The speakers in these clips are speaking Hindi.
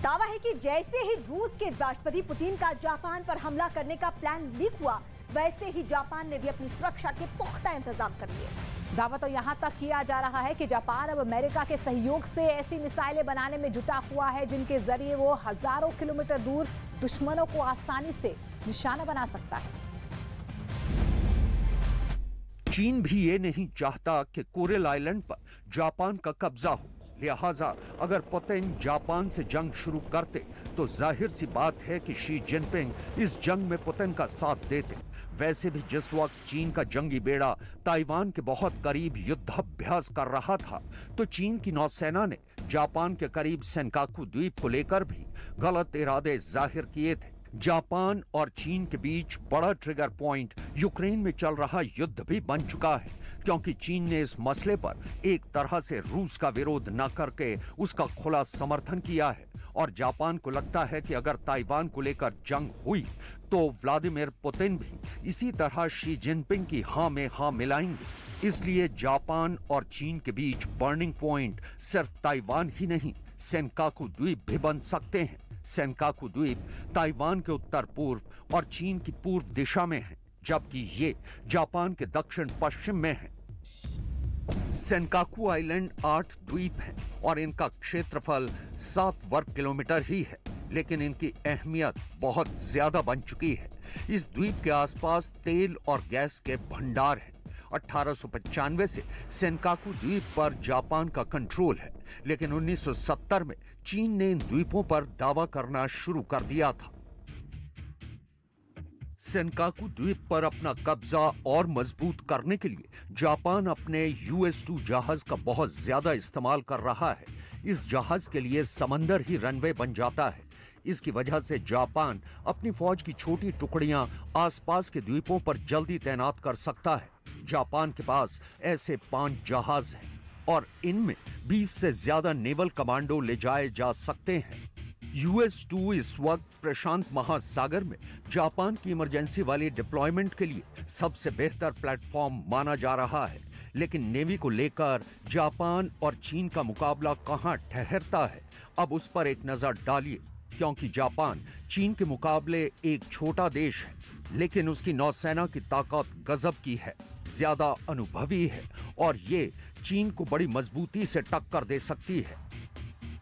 दावा है कि जैसे ही रूस के राष्ट्रपति पुतिन का जापान पर हमला करने का प्लान लीक हुआ, वैसे ही जापान ने भी अपनी सुरक्षा के पुख्ता इंतजाम कर लिए। दावा तो यहां तक किया जा रहा है कि जापान अब अमेरिका के सहयोग से ऐसी मिसाइलें बनाने में जुटा हुआ है जिनके जरिए वो हजारों किलोमीटर दूर दुश्मनों को आसानी से निशाना बना सकता है। चीन भी ये नहीं चाहता कि कोरल आइलैंड पर जापान का कब्जा हो, लिहाजा अगर पुतिन जापान से जंग शुरू करते तो जाहिर सी बात है कि शी जिनपिंग इस जंग में पुतिन का साथ देते। वैसे भी जिस वक्त चीन का जंगी बेड़ा ताइवान के बहुत करीब युद्धाभ्यास कर रहा था, तो चीन की नौसेना ने जापान के करीब सेनकाकू द्वीप को लेकर भी गलत इरादे जाहिर किए थे। जापान और चीन के बीच बड़ा ट्रिगर पॉइंट यूक्रेन में चल रहा युद्ध भी बन चुका है, क्योंकि चीन ने इस मसले पर एक तरह से रूस का विरोध न करके उसका खुला समर्थन किया है और जापान को लगता है कि अगर ताइवान को लेकर जंग हुई तो व्लादिमीर पुतिन भी इसी तरह शी जिनपिंग की हां में हां मिलाएंगे। इसलिए जापान और चीन के बीच बर्निंग पॉइंट सिर्फ ताइवान ही नहीं, सेनकाकू द्वीप भी बन सकते हैं। सेनकाकू द्वीप ताइवान के उत्तर पूर्व और चीन की पूर्व दिशा में है, जबकि ये जापान के दक्षिण पश्चिम में है। सेनकाकू आइलैंड 8 द्वीप हैं और इनका क्षेत्रफल 7 वर्ग किलोमीटर ही है, लेकिन इनकी अहमियत बहुत ज्यादा बन चुकी है। इस द्वीप के आसपास तेल और गैस के भंडार हैं। 1895 से सेनकाकू द्वीप पर जापान का कंट्रोल है, लेकिन 1970 में चीन ने इन द्वीपों पर दावा करना शुरू कर दिया था। सेनकाकू द्वीप पर अपना कब्जा और मजबूत करने के लिए जापान अपने US-2 जहाज का बहुत ज्यादा इस्तेमाल कर रहा है। इस जहाज के लिए समंदर ही रनवे बन जाता है। इसकी वजह से जापान अपनी फौज की छोटी टुकड़ियां आसपास के द्वीपों पर जल्दी तैनात कर सकता है। जापान के पास ऐसे 5 जहाज हैं और इनमें 20 से ज्यादा नेवल कमांडो ले जाए जा सकते हैं। US-2 इस वक्त प्रशांत महासागर में जापान की इमरजेंसी वाली डिप्लॉयमेंट के लिए सबसे बेहतर प्लेटफॉर्म माना जा रहा है, लेकिन नेवी को लेकर जापान और चीन का मुकाबला कहां ठहरता है, अब उस पर एक नजर डालिए। क्योंकि जापान चीन के मुकाबले एक छोटा देश है, लेकिन उसकी नौसेना की ताकत गजब की है, ज्यादा अनुभवी है और ये चीन को बड़ी मजबूती से टक्कर दे सकती है।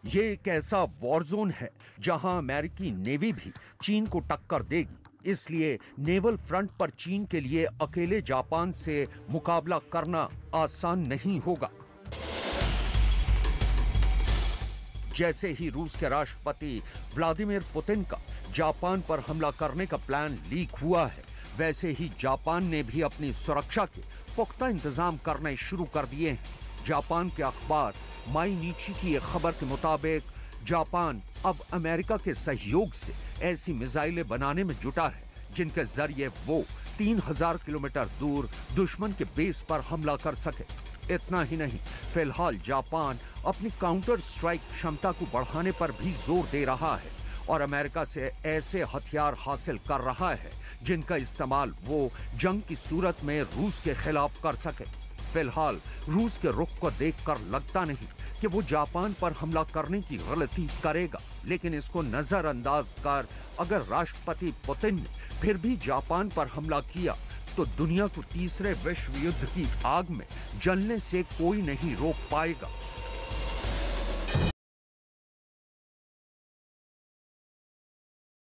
ये एक ऐसा वॉर जोन है जहां अमेरिकी नेवी भी चीन को टक्कर देगी। इसलिए नेवल फ्रंट पर चीन के लिए अकेले जापान से मुकाबला करना आसान नहीं होगा। जैसे ही रूस के राष्ट्रपति व्लादिमीर पुतिन का जापान पर हमला करने का प्लान लीक हुआ है, वैसे ही जापान ने भी अपनी सुरक्षा के पुख्ता इंतजाम करने शुरू कर दिए हैं। जापान के अखबार माईनिची की एक खबर के मुताबिक जापान अब अमेरिका के सहयोग से ऐसी मिसाइलें बनाने में जुटा है जिनके जरिए वो 3000 किलोमीटर दूर दुश्मन के बेस पर हमला कर सके। इतना ही नहीं, फिलहाल जापान अपनी काउंटर स्ट्राइक क्षमता को बढ़ाने पर भी जोर दे रहा है और अमेरिका से ऐसे हथियार हासिल कर रहा है जिनका इस्तेमाल वो जंग की सूरत में रूस के खिलाफ कर सके। फिलहाल रूस के रुख को देखकर लगता नहीं कि वो जापान पर हमला करने की गलती करेगा, लेकिन इसको नजरअंदाज कर अगर राष्ट्रपति पुतिन ने फिर भी जापान पर हमला किया तो दुनिया को तीसरे विश्व युद्ध की आग में जलने से कोई नहीं रोक पाएगा।